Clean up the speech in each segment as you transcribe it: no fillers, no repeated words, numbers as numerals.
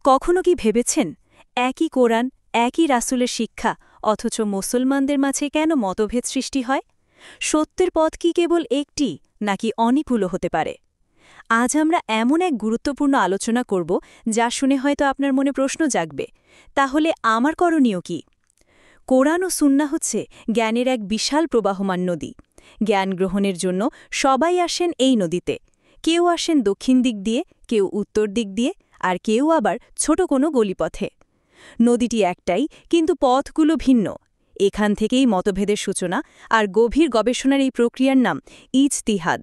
কখনো কি ভেবেছেন একই কোরআন, একই রাসূলের শিক্ষা, অথচ মুসলমানদের মাঝে কেন মতভেদ সৃষ্টি হয়? সত্যের পথ কি কেবল একটি, নাকি অনেকগুলো হতে পারে? আজ আমরা এমন এক গুরুত্বপূর্ণ আলোচনা করব যা শুনে হয়তো আপনার মনে প্রশ্ন জাগবে, তাহলে আমার করণীয় কি? কোরআন ও সুন্নাহ হচ্ছে জ্ঞানের এক বিশাল প্রবাহমান নদী। জ্ঞান গ্রহণের জন্য সবাই আসেন এই নদীতে। কেউ আসেন দক্ষিণ দিক দিয়ে, কেউ উত্তর দিক দিয়ে, আর কেউ আবার ছোট কোনো গলিপথে। নদীটি একটাই, কিন্তু পথগুলো ভিন্ন। এখান থেকেই মতভেদের সূচনা, আর গভীর গবেষণার এই প্রক্রিয়ার নাম ইজতিহাদ।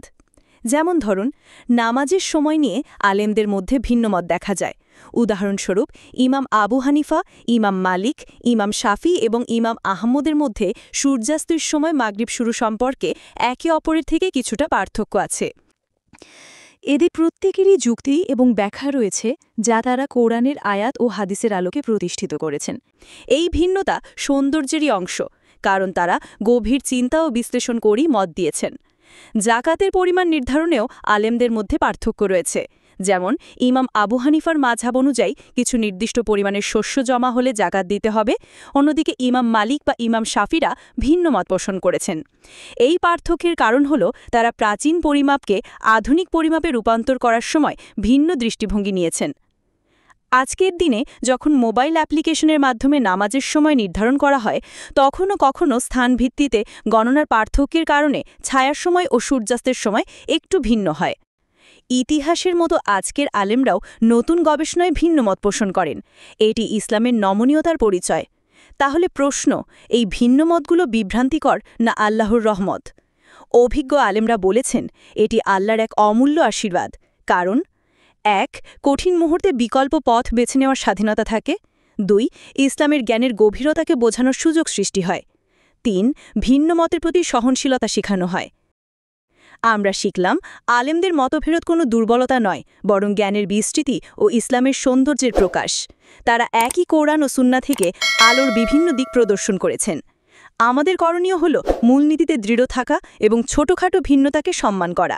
যেমন ধরুন, নামাজের সময় নিয়ে আলেমদের মধ্যে ভিন্নমত দেখা যায়। উদাহরণস্বরূপ, ইমাম আবু হানিফা, ইমাম মালিক, ইমাম শাফি এবং ইমাম আহমদের মধ্যে সূর্যাস্তের সময় মাগরিব শুরু সম্পর্কে একে অপরের থেকে কিছুটা পার্থক্য আছে। এদের প্রত্যেকেরই যুক্তি এবং ব্যাখ্যা রয়েছে, যা তারা কোরআনের আয়াত ও হাদিসের আলোকে প্রতিষ্ঠিত করেছেন। এই ভিন্নতা সৌন্দর্যেরই অংশ, কারণ তারা গভীর চিন্তা ও বিশ্লেষণ করেই মত দিয়েছেন। জাকাতের পরিমাণ নির্ধারণেও আলেমদের মধ্যে পার্থক্য রয়েছে। যেমন, ইমাম আবু হানিফার মাযহাব অনুযায়ী কিছু নির্দিষ্ট পরিমাণের শস্য জমা হলে জাকাত দিতে হবে, অন্যদিকে ইমাম মালিক বা ইমাম শাফিরা ভিন্ন মত পোষণ করেছেন। এই পার্থক্যের কারণ হল তারা প্রাচীন পরিমাপকে আধুনিক পরিমাপে রূপান্তর করার সময় ভিন্ন দৃষ্টিভঙ্গি নিয়েছেন। আজকের দিনে যখন মোবাইল অ্যাপ্লিকেশনের মাধ্যমে নামাজের সময় নির্ধারণ করা হয়, তখনও কখনও স্থানভিত্তিতে গণনার পার্থক্যের কারণে ছায়ার সময় ও সূর্যাস্তের সময় একটু ভিন্ন হয়। ইতিহাসের মতো আজকের আলেমরাও নতুন গবেষণায় ভিন্ন মত পোষণ করেন। এটি ইসলামের নমনীয়তার পরিচয়। তাহলে প্রশ্ন, এই ভিন্ন মতগুলো বিভ্রান্তিকর না আল্লাহর রহমত? অভিজ্ঞ আলেমরা বলেছেন, এটি আল্লাহর এক অমূল্য আশীর্বাদ। কারণ ১. কঠিন মুহূর্তে বিকল্প পথ বেছে নেওয়ার স্বাধীনতা থাকে। ২. ইসলামের জ্ঞানের গভীরতাকে বোঝানোর সুযোগ সৃষ্টি হয়। ৩. ভিন্ন মতের প্রতি সহনশীলতা শেখানো হয়। আমরা শিখলাম, আলেমদের মতভেদ কোনো দুর্বলতা নয়, বরং জ্ঞানের বিস্তৃতি ও ইসলামের সৌন্দর্যের প্রকাশ। তারা একই কোরআন ও সুন্নাহ থেকে আলোর বিভিন্ন দিক প্রদর্শন করেছেন। আমাদের করণীয় হল মূলনীতিতে দৃঢ় থাকা এবং ছোটখাটো ভিন্নতাকে সম্মান করা।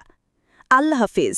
আল্লাহ হাফেজ।